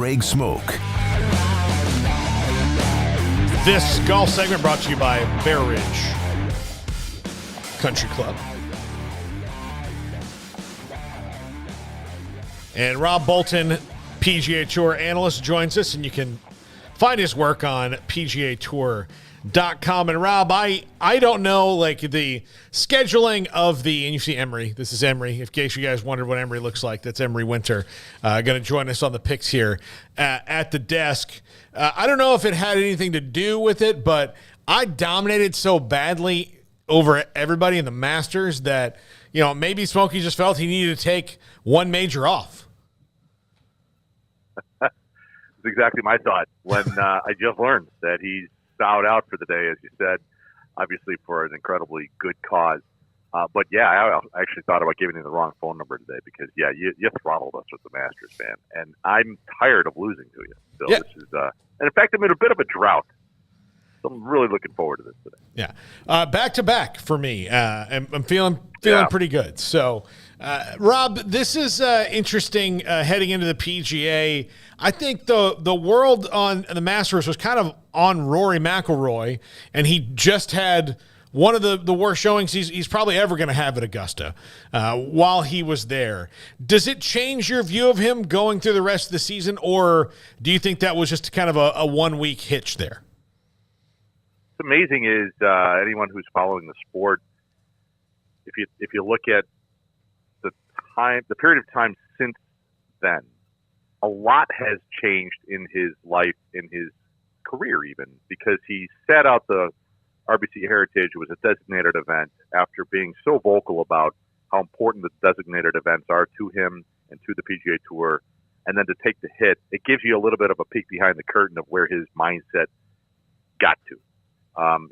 Smoak. This golf segment brought to you by Bear Ridge Country Club. And Rob Bolton, PGA Tour Analyst, joins us, and you can find his work on PGAtour.com. And Rob, I don't know, like, the scheduling of and you see Emery. This is Emery. In case you guys wondered what Emery looks like, that's Emery Winter. Going to join us on the picks here at the desk. I don't know if it had anything to do with it, but I dominated so badly over everybody in the Masters that, maybe Smokey just felt he needed to take one major off. That's exactly my thought when I just learned that he's bowed out for the day, as you said, obviously for an incredibly good cause. But yeah, I actually thought about giving him the wrong phone number today because, yeah, you throttled us with the Masters, man. And I'm tired of losing to you. So yeah. This is, and in fact, I'm in a bit of a drought. So I'm really looking forward to this today. Yeah. Back to back for me. I'm feeling pretty good. So, Rob, this is interesting heading into the PGA. I think the world on the Masters was kind of on Rory McIlroy, and he just had one of the worst showings he's probably ever going to have at Augusta while he was there. Does it change your view of him going through the rest of the season, or do you think that was just kind of a 1 week hitch there? What's amazing is anyone who's following the sport, if you look at the period of time since then, a lot has changed in his life, in his career even, because he sat out the RBC Heritage. It was a designated event after being so vocal about how important the designated events are to him and to the PGA Tour, and then to take the hit, it gives you a little bit of a peek behind the curtain of where his mindset got to.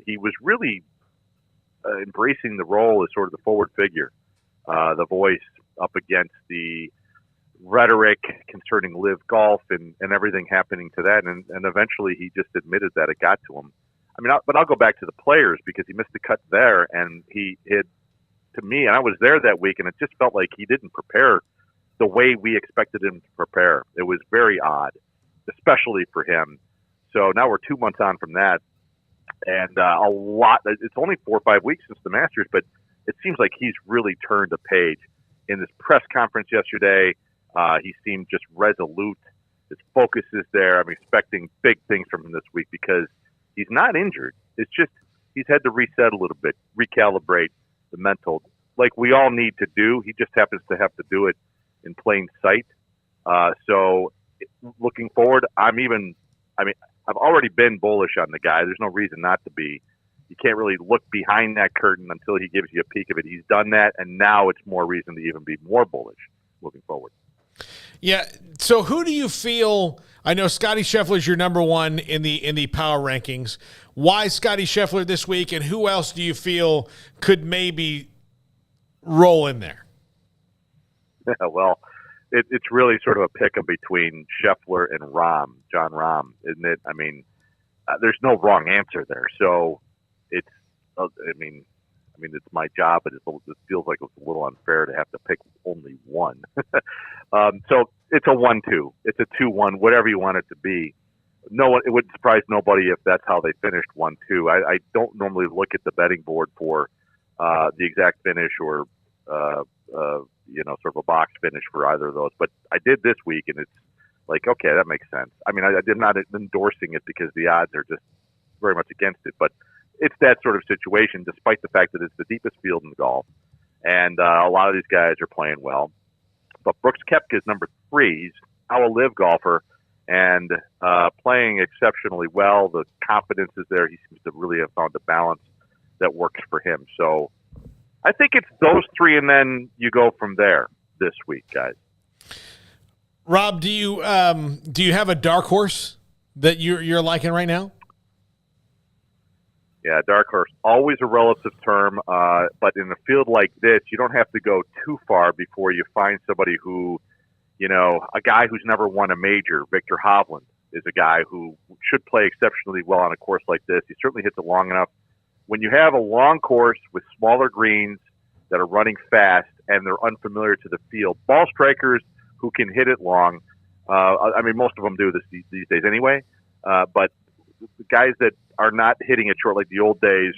He was really embracing the role as sort of the forward figure, the voice up against the rhetoric concerning live golf and everything happening to that. And eventually he just admitted that it got to him. I mean, but I'll go back to the players because he missed the cut there. And he had, to me, and I was there that week, and it just felt like he didn't prepare the way we expected him to prepare. It was very odd, especially for him. So now we're 2 months on from that. And it's only 4 or 5 weeks since the Masters, but it seems like he's really turned a page. In this press conference yesterday, he seemed just resolute. His focus is there. I'm expecting big things from him this week because he's not injured. It's just he's had to reset a little bit, recalibrate the mental, like we all need to do. He just happens to have to do it in plain sight. So looking forward, I've already been bullish on the guy. There's no reason not to be. You can't really look behind that curtain until he gives you a peek of it. He's done that, and now it's more reason to even be more bullish moving forward. Yeah. So who do you feel? I know Scottie Scheffler's your number one in the power rankings. Why Scottie Scheffler this week, and who else do you feel could maybe roll in there? Yeah, well, it's really sort of a pick-em between Scheffler and John Rahm, isn't it? I mean, there's no wrong answer there. So it's, it's my job, but it feels like it's a little unfair to have to pick only one. So it's a 1-2. It's a 2-1, whatever you want it to be. It wouldn't surprise nobody if that's how they finished 1-2. I don't normally look at the betting board for the exact finish or sort of a box finish for either of those. But I did this week, and it's like, okay, that makes sense. I mean, I'm not endorsing it because the odds are just very much against it, but it's that sort of situation, despite the fact that it's the deepest field in golf, and a lot of these guys are playing well. But Brooks Koepka is number 3. He's now a live golfer and playing exceptionally well. The confidence is there. He seems to really have found a balance that works for him. So I think it's those 3, and then you go from there this week, guys. Rob, do you have a dark horse that you're liking right now? Yeah, dark horse, always a relative term, but in a field like this, you don't have to go too far before you find somebody who, a guy who's never won a major. Victor Hovland is a guy who should play exceptionally well on a course like this. He certainly hits it long enough. When you have a long course with smaller greens that are running fast and they're unfamiliar to the field, ball strikers who can hit it long I mean, most of them do this these days anyway. But the guys that are not hitting it short like the old days,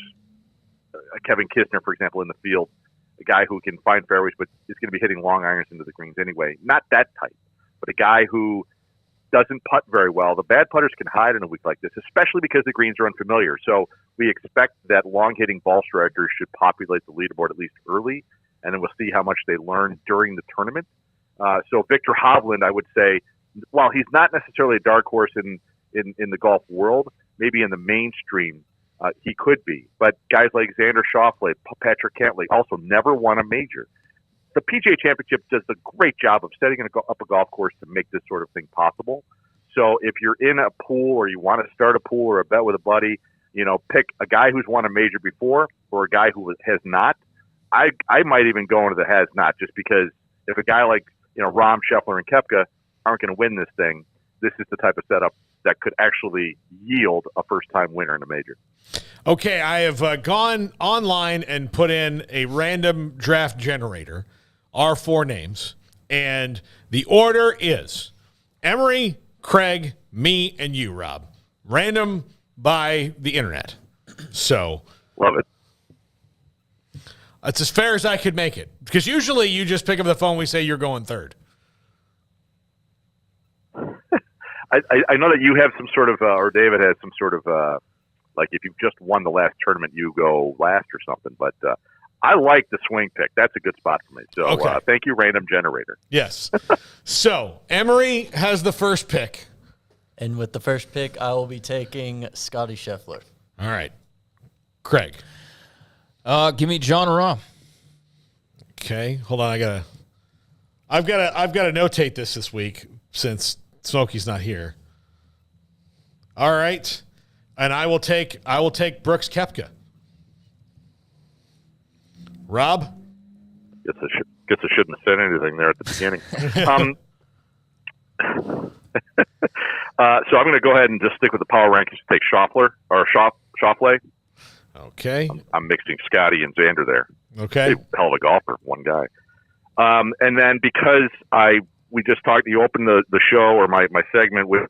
Kevin Kisner, for example, in the field, a guy who can find fairways but is going to be hitting long irons into the greens anyway. Not that type, but a guy who doesn't putt very well. The bad putters can hide in a week like this, especially because the greens are unfamiliar. So we expect that long-hitting ball strikers should populate the leaderboard at least early, and then we'll see how much they learn during the tournament. So Victor Hovland, I would say, while he's not necessarily a dark horse in the golf world, maybe in the mainstream, he could be. But guys like Xander Schauffele, Patrick Cantlay also never won a major. The PGA Championship does a great job of setting up a golf course to make this sort of thing possible. So if you're in a pool or you want to start a pool or a bet with a buddy, pick a guy who's won a major before or a guy who has not. I might even go into the has not, just because if a guy like Rahm, Scheffler, and Koepka aren't going to win this thing, this is the type of setup that could actually yield a first-time winner in a major. Okay, I have gone online and put in a random draft generator, our 4 names, and the order is Emery, Craig, me, and you, Rob. Random by the internet. So love it. It's as fair as I could make it, because usually you just pick up the phone, we say you're going third. I know that you have some sort of, or David has some sort of, like if you've just won the last tournament, you go last or something. But I like the swing pick. That's a good spot for me. So okay. Thank you, random generator. Yes. So Emery has the first pick. And with the first pick, I will be taking Scotty Scheffler. All right. Craig. Give me John Rahm. Okay. Hold on. I've got to notate this week since Smokey's not here. All right. And I will take Brooks Koepka. Rob? Guess I shouldn't have said anything there at the beginning. So I'm going to go ahead and just stick with the power rankings. Take Schauffele. Okay. I'm mixing Scotty and Xander there. Okay. Hell of a golfer, one guy. And then because we just talked, you opened the show or my segment with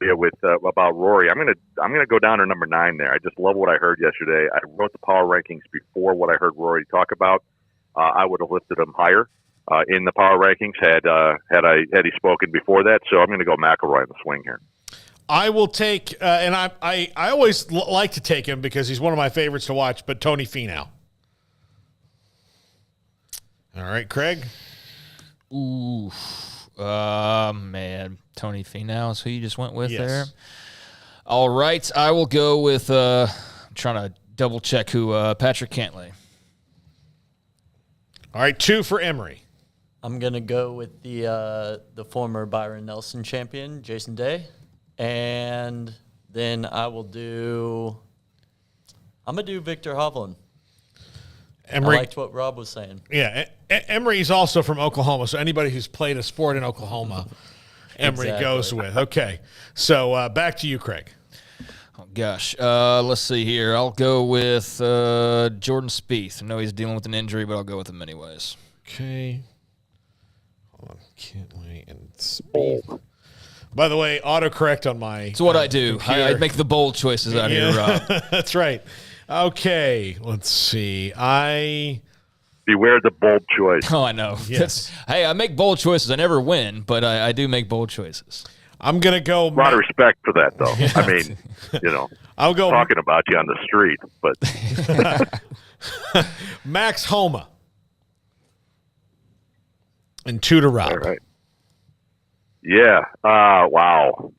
about Rory. I'm gonna go down to number 9 there. I just love what I heard yesterday. I wrote the power rankings before what I heard Rory talk about. I would have lifted him higher in the power rankings had he spoken before that. So I'm going to go McIlroy in the swing here. I will take, and I always like to take him because he's one of my favorites to watch, but Tony Finau. All right, Craig? Ooh, man. Tony Finau is who you just went with there? All right, I will go with, I'm trying to double-check who, Patrick Cantlay. All right, 2 for Emery. I'm going to go with the former Byron Nelson champion, Jason Day. And then I'm going to do Victor Hovland. Emery, I liked what Rob was saying. Yeah, Emery's also from Oklahoma, so anybody who's played a sport in Oklahoma, Emery goes with. Okay, so back to you, Craig. Oh, gosh. Let's see here. I'll go with Jordan Spieth. I know he's dealing with an injury, but I'll go with him anyways. Okay. Hold on. Cantlay and Spieth. By the way, autocorrect on my It's what I do. I make the bold choices out here, Rob. That's right. Okay, let's see. Beware the bold choice. Oh, I know. Yes. Hey, I make bold choices. I never win, but I do make bold choices. I'm going to go. A lot of respect for that, though. Yeah. I mean, I'll go talking about you on the street, but Max Homa. And 2 to Rob. All right. Yeah. Wow.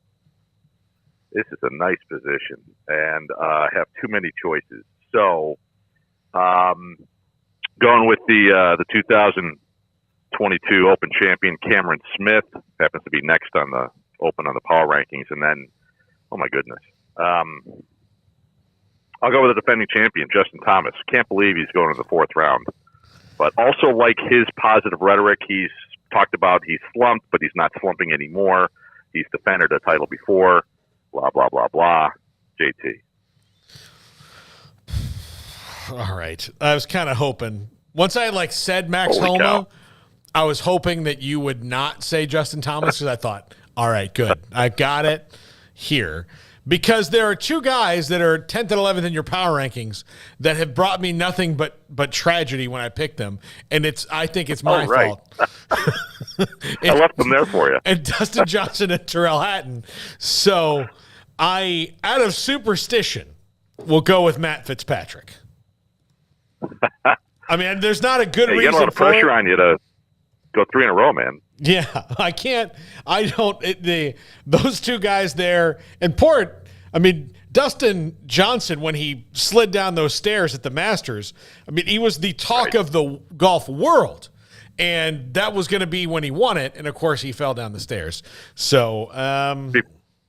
This is a nice position, and I have too many choices. So, going with the 2022 Open champion Cameron Smith, happens to be next on the Open on the power rankings, and then, oh my goodness, I'll go with the defending champion Justin Thomas. Can't believe he's going to the 4th round, but also like his positive rhetoric. He's talked about he's slumped, but he's not slumping anymore. He's defended a title before. Blah, blah, blah, blah. JT. All right. I was kind of hoping. Once I said Max Holy Homa, cow. I was hoping that you would not say Justin Thomas because I thought, All right, good. I got it here. Because there are two guys that are 10th and 11th in your power rankings that have brought me nothing but tragedy when I pick them, and I think it's my fault. I left them there for you. And Dustin Johnson and Tyrrell Hatton. So I, out of superstition, will go with Matt Fitzpatrick. I mean, there's not a good reason. You got a lot of pressure on you to go 3 in a row, man. Yeah, I can't. I don't. Those two guys there, and Dustin Johnson, when he slid down those stairs at the Masters, I mean, he was the talk of the golf world, and that was going to be when he won it. And of course, he fell down the stairs. So,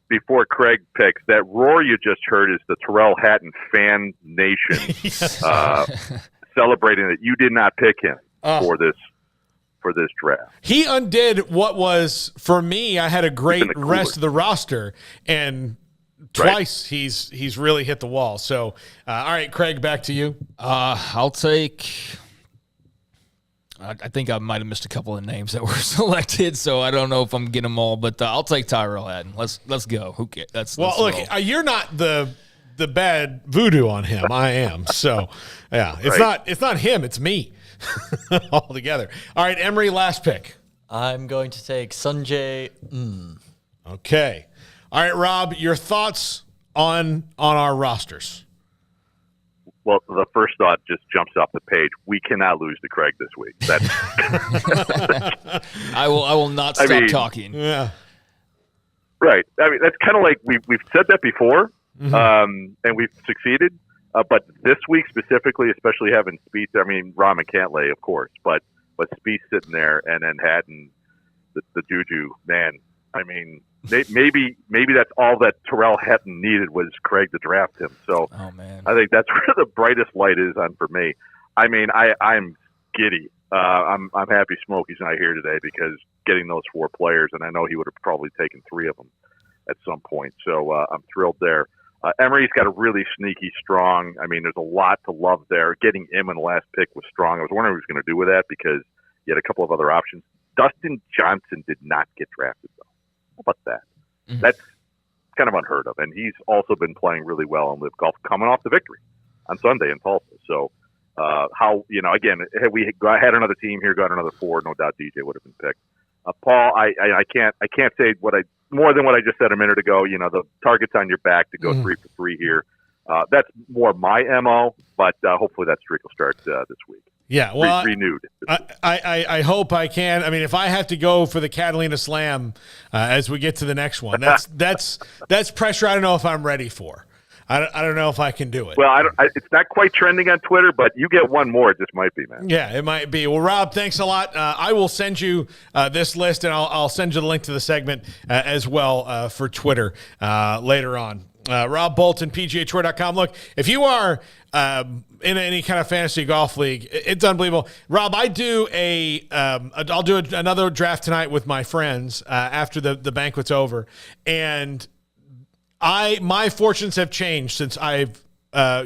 before Craig picks, that roar you just heard is the Tyrrell Hatton fan nation celebrating that you did not pick him for this draft. He undid what was, for me, I had a great rest of the roster, and twice he's really hit the wall. So, all right, Craig, back to you. I'll take – I think I might have missed a couple of names that were selected, so I don't know if I'm getting them all, but I'll take Tyrell Hatton. Let's go. Who cares? Let's look, you're not the bad voodoo on him. I am. So, yeah, it's not him. It's me. All together. All right, Emery, last pick. I'm going to take Sanjay. Okay. All right, Rob, your thoughts on our rosters? Well, the first thought just jumps off the page. We cannot lose to Craig this week. That's I will not stop talking. Yeah. Right. I mean, that's kind of like we've said that before, and we've succeeded. But this week specifically, especially having Spieth, I mean, Rahm and Cantlay, of course, but Spieth sitting there and then Hatton, the juju, man. I mean, maybe that's all that Tyrrell Hatton needed was Craig to draft him. So I think that's where the brightest light is on for me. I mean, I'm giddy. I'm happy Smokey's not here today because getting those 4 players, and I know he would have probably taken 3 of them at some point. So I'm thrilled there. Emery's got a really sneaky, strong. I mean, there's a lot to love there. Getting him in the last pick was strong. I was wondering what he was going to do with that because he had a couple of other options. Dustin Johnson did not get drafted, though. How about that? Mm-hmm. That's kind of unheard of. And he's also been playing really well in Live Golf, coming off the victory on Sunday in Tulsa. So, again, had we had another team here, got another 4, no doubt DJ would have been picked. Paul, I can't say more than what I just said a minute ago. You know, the target's on your back to go 3 for 3 here. That's more my MO, but hopefully that streak will start this week. Yeah, well, renewed. I hope I can. I mean, if I have to go for the Catalina Slam as we get to the next one, that's pressure I don't know if I'm ready for. I don't know if I can do it. Well, it's not quite trending on Twitter, but you get one more. It just might be, man. Yeah, it might be. Well, Rob, thanks a lot. I will send you this list, and I'll send you the link to the segment as well for Twitter later on. Rob Bolton, PGATour.com. Look, if you are in any kind of fantasy golf league, it's unbelievable. Rob, I'll do another draft tonight with my friends after the banquet's over, and my fortunes have changed since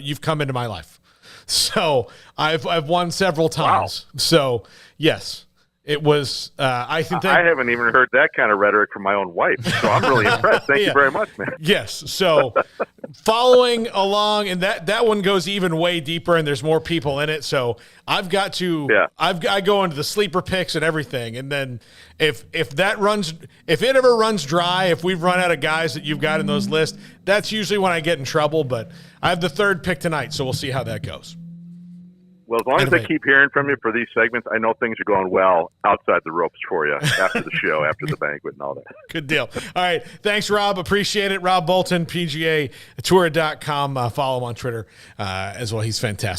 you've come into my life. So I've won several times. Wow. So yes, it was. I haven't even heard that kind of rhetoric from my own wife. So I'm really impressed. Thank you very much, man. Yes. So following along, and that one goes even way deeper, and there's more people in it. So I've got to. Yeah. I go into the sleeper picks and everything, and then if it ever runs dry, if we've run out of guys that you've got in those lists, that's usually when I get in trouble. But I have the 3rd pick tonight, so we'll see how that goes. Well, as long as I keep hearing from you for these segments, I know things are going well outside the ropes for you after the show, after the banquet and all that. Good deal. All right. Thanks, Rob. Appreciate it. Rob Bolton, PGATour.com. Follow him on Twitter as well. He's fantastic.